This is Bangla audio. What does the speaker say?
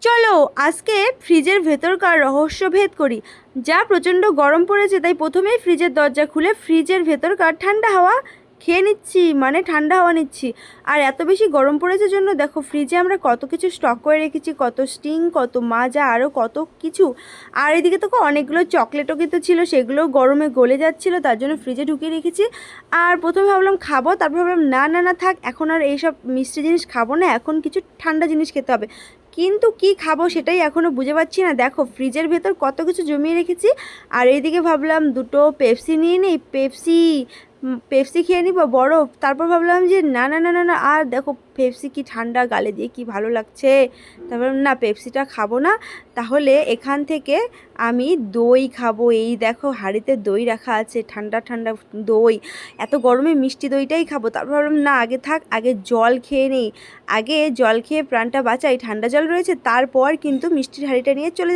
চলো আজকে ফ্রিজের ভেতরকার রহস্য ভেদ করি। যা প্রচণ্ড গরম পড়েছে, তাই প্রথমেই ফ্রিজের দরজা খুলে ফ্রিজের ভেতরকার ঠান্ডা হাওয়া খেয়ে নিচ্ছি, মানে ঠান্ডা হাওয়া নিচ্ছি। আর এত বেশি গরম পড়েছে জন্য দেখো ফ্রিজে আমরা কত কিছু স্টক করে রেখেছি, কত স্টিং, কত মাজা, আরও কত কিছু। আর এদিকে তো অনেকগুলো চকলেটও কিন্তু ছিল, সেগুলো গরমে গলে যাচ্ছিলো, তার জন্য ফ্রিজে ঢুকিয়ে রেখেছি। আর প্রথমে ভাবলাম খাবো, তারপর ভাবলাম না না না থাক, এখন আর এইসব মিষ্টি জিনিস খাবো না, এখন কিছু ঠান্ডা জিনিস খেতে হবে। কিন্তু কি খাবো সেটাই এখনও বুঝে পাচ্ছি না। দেখো ফ্রিজের ভেতর কত কিছু জমিয়ে রেখেছি। আর এইদিকে ভাবলাম দুটো পেপসি নিয়ে নিই, পেপসি খেয়ে নিব বরফ। তারপর ভাবলাম যে না না না না না, আর দেখো পেপসি কি ঠান্ডা, গালে দিয়ে কি ভালো লাগছে। তারপর না, পেপসিটা খাবো না, তাহলে এখান থেকে আমি দই খাবো। এই দেখো হাঁড়িতে দই রাখা আছে, ঠান্ডা ঠান্ডা দই, এত গরমে মিষ্টি দইটাই খাবো। তারপর ভাবলাম না, আগে থাক, আগে জল খেয়ে নেই, আগে জল খেয়ে প্রাণটা বাঁচাই, ঠান্ডা জল রয়েছে, তারপর কিন্তু মিষ্টির হাঁড়িটা নিয়ে চলে যাব।